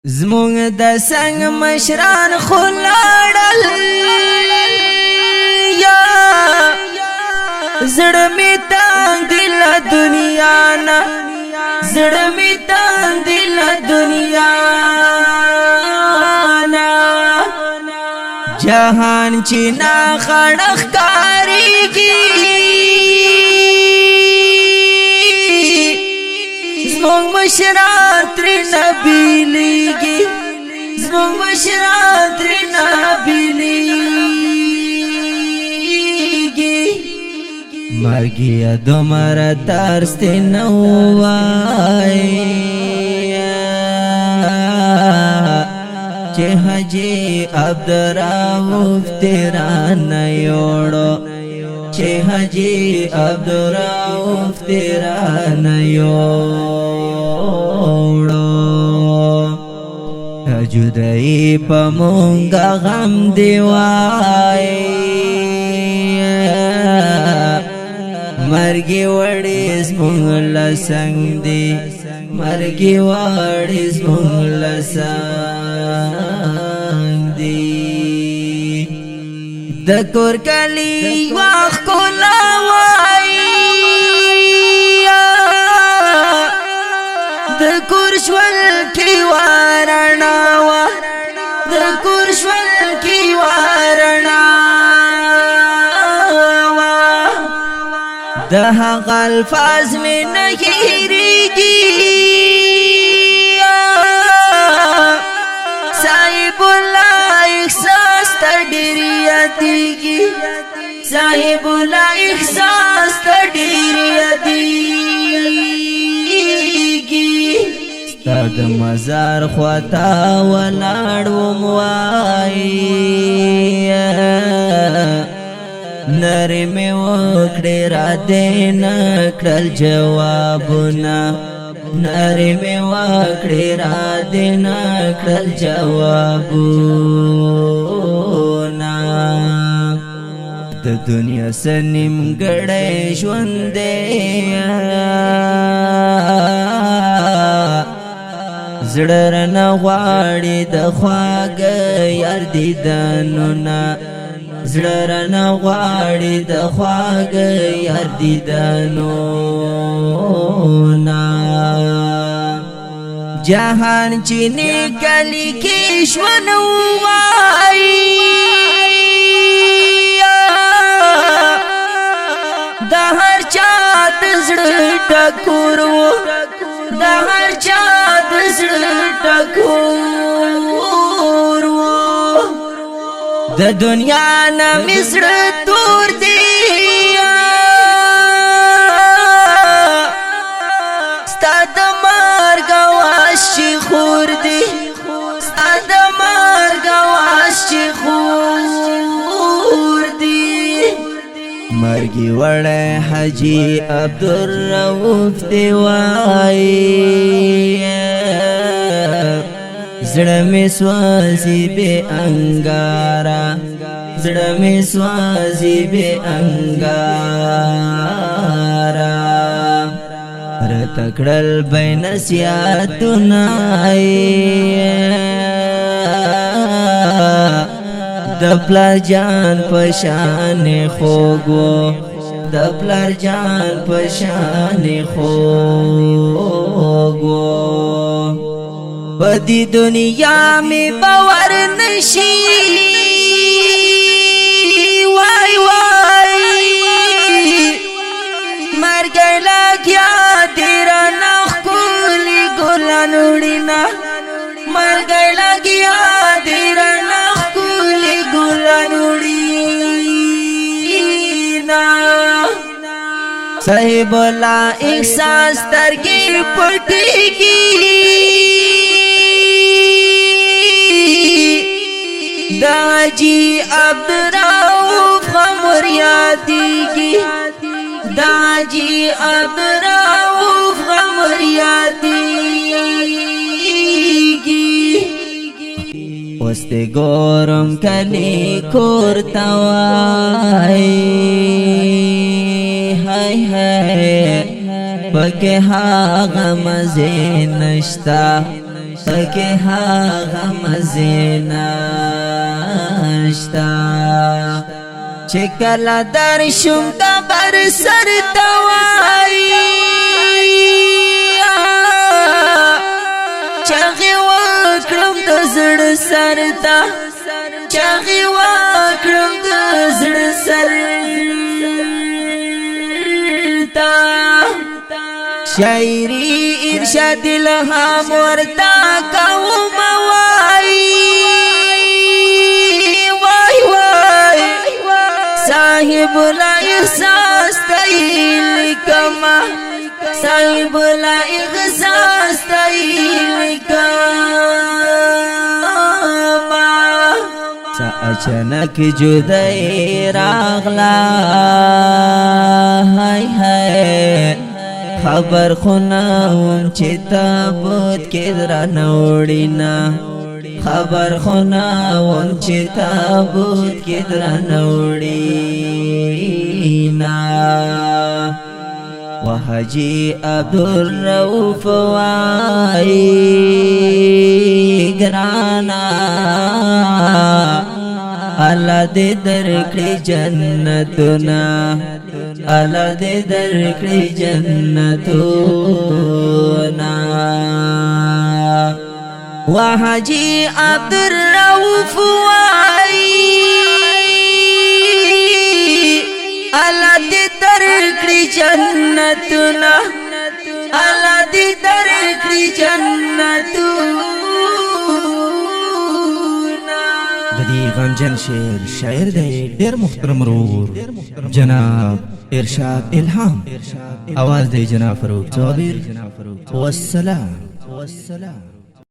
زمونږ د سنگ مشران خلاړل یا زړه می تنگ دل دنیا نا زړه می تنگ دل دنیا نا جهان چې نا خړخ کاریږي زمونږ مشران تر نبیلیږي زمونږ مشران تر نبیلیږي مرګي دومره ترست نه وای چې حاجی عبدالرؤف تیران یوړو چې حاجی عبدالرؤف تیران یوړو جدائی پا مونگا غم دیوائی مرگی وڑیز مونگ لسنگ دی مرگی وڑیز مونگ لسنگ دی دکور کلی واخ کولاوائی دکور شول کی وارناوا دکور شول کی وارناوا دها الفاظ میں نہیں ریگی صاحب اللہ احساس تڈیریتی صاحب اللہ احساس تڈیریتی تاد مزار خواتا ولاړم وای نری می وکړه را دې نکړل جوابونه نری می وکړه را دې نکړل جوابونه د دنیا سنیم ګړې ژوند زړه رانه غواړي د خواږه یار دیدنو نه زړه رانه غواړي د خواږه یار دیدنو نه جهان چې نکلي کې ژوند وایي د هر چا د زړه ټکور و د هر چا د زړه ټکور و د دنیا نه مصر تور دی ستا د مرګ واشي خور دی ستا د مرګ واشي خور دی مرګي وړه حاجی عبدالرؤف دی وای زړه می سوازي به انګارا زړه می سوازي به انګارا رتکړل بین سیاتنا د پلار جان پشان خوګو د پلار جان پشان خوګو بدی دنیا میں باور نشی وای وای مر گیا کیا تیرا نخ کولی گلان اڑینا مر گیا کیا تیرا نخ کولی گلان اڑینا صاحب اللہ احساس ترکی پٹی کی داجی عبدالرؤف غمر یادیگی داجی عبدالرؤف غمر یادیگی وستے گورم کلی کورتوائی ہائی ہائی پکے ہاغ مزے نشتا پکې هغه مزې نشتا چې کله درشم د بر سر ته وایي چغې وکړم د زړه سر ته چغې وکړم د زړه سر ته شاعري ارشاد الهام ورتا کوم وای صاحب لا احساس تایل کما صاحب لا احساس تایل کما اچانک جدائی راغلا ہائے ہائے خبر خوناوم چې تابوت کې درنوړینا خبر خوناوم چې تابوت کې درنوړینا وحجی عبدالرؤف وای ګرانا الله دې درکړي جنتونه الله دې درکړي جنتونه وحجی عبدالرؤف وای الله دې درکړي جنتونه الله دې درکړي جنتونه غمجن شاعر دی ډیر محترم ورور جناب ارشاد الهام आवाज دی جناب فاروق صابر والسلام